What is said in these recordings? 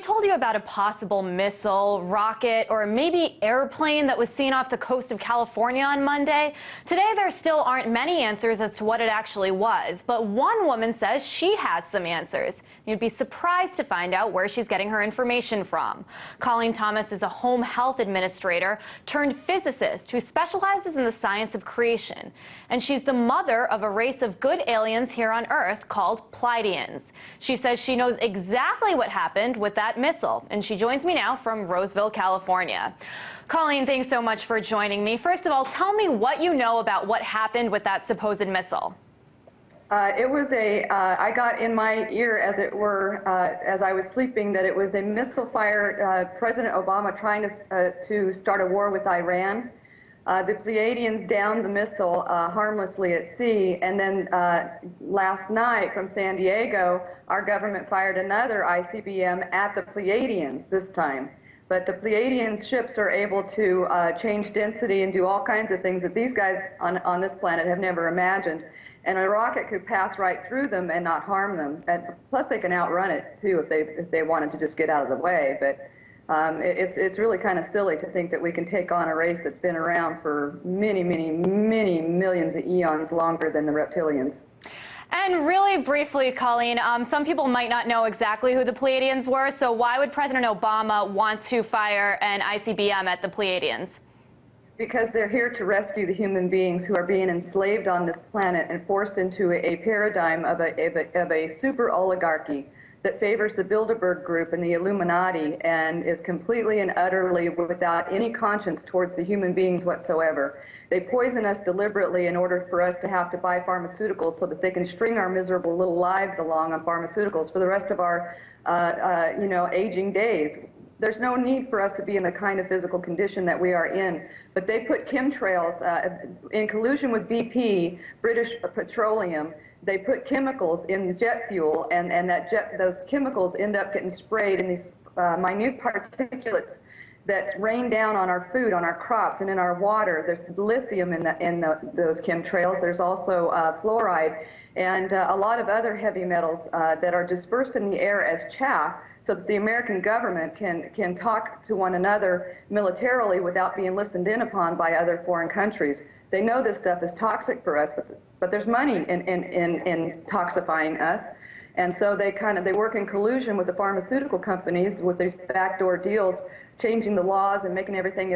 told you about a possible missile, rocket, or maybe airplane that was seen off the coast of California on Monday. Today, there still aren't many answers as to what it actually was, but one woman says she has some answers. You'd be surprised to find out where she's getting her information from. Colleen Thomas is a home health administrator turned physicist who specializes in the science of creation. And she's the mother of a race of good aliens here on Earth called pleiadians. She says she knows exactly what happened with that missile, and she joins me now from Roseville, California. Colleen, thanks so much for joining me. First of all, tell me what you know about what happened with that supposed missile. I got in my ear, as it were, as I was sleeping, that it was a missile fire, President Obama trying to start a war with Iran. The Pleiadians downed the missile harmlessly at sea, and then last night from San Diego, our government fired another ICBM at the Pleiadians this time. But the Pleiadians ships are able to change density and do all kinds of things that these guys on this planet have never imagined. And a rocket could pass right through them and not harm them. And plus, they can outrun it too if they wanted to just get out of the way. But it's really kind of silly to think that we can take on a race that's been around for many, many, many millions of eons longer than the reptilians. And really briefly, Colleen, some people might not know exactly who the Pleiadians were. So why would President Obama want to fire an ICBM at the Pleiadians? Because they're here to rescue the human beings who are being enslaved on this planet and forced into a paradigm of a super oligarchy that favors the Bilderberg Group and the Illuminati and is completely and utterly without any conscience towards the human beings whatsoever. They poison us deliberately in order for us to have to buy pharmaceuticals so that they can string our miserable little lives along on pharmaceuticals for the rest of our aging days. There's no need for us to be in the kind of physical condition that we are in. But they put chemtrails in collusion with BP, British Petroleum. They put chemicals in jet fuel, and those chemicals end up getting sprayed in these minute particulates that rain down on our food, on our crops, and in our water. There's lithium in those chemtrails. There's also fluoride and a lot of other heavy metals that are dispersed in the air as chaff, so that the American government can talk to one another militarily without being listened in upon by other foreign countries. They know this stuff is toxic for us, but there's money in toxifying us. And so they work in collusion with the pharmaceutical companies with these backdoor deals, changing the laws and making everything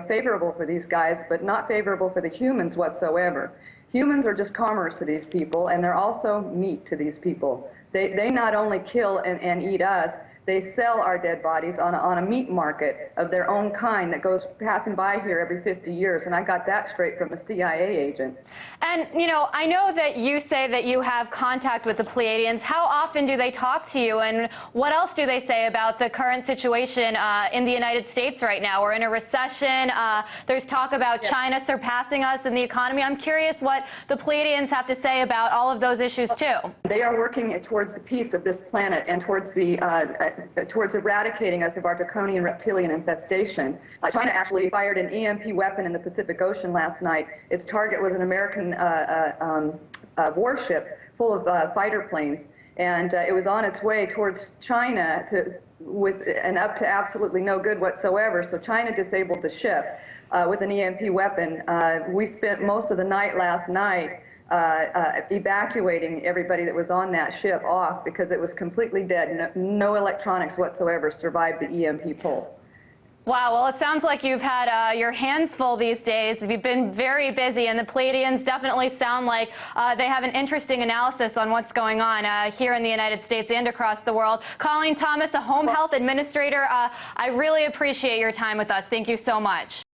favorable for these guys, but not favorable for the humans whatsoever. Humans are just commerce to these people, and they're also meat to these people. They not only kill and eat us, they sell our dead bodies on a meat market of their own kind that goes passing by here every 50 years. And I got that straight from a CIA agent. And, I know that you say that you have contact with the Pleiadians. How often do they talk to you? And what else do they say about the current situation in the United States right now? We're in a recession. There's talk about China surpassing us in the economy. I'm curious what the Pleiadians have to say about all of those issues, too. They are working towards the peace of this planet and towards eradicating us of our draconian reptilian infestation. China actually fired an EMP weapon in the Pacific Ocean last night. Its target was an American warship full of fighter planes, and it was on its way towards China and up to absolutely no good whatsoever. So China disabled the ship with an EMP weapon. We spent most of the night last night evacuating everybody that was on that ship off because it was completely dead. No electronics whatsoever survived the EMP pulse. Wow, well, it sounds like you've had your hands full these days. You've been very busy, and the Pleiadians definitely sound like they have an interesting analysis on what's going on here in the United States and across the world. Colleen Thomas, a home health administrator, I really appreciate your time with us. Thank you so much.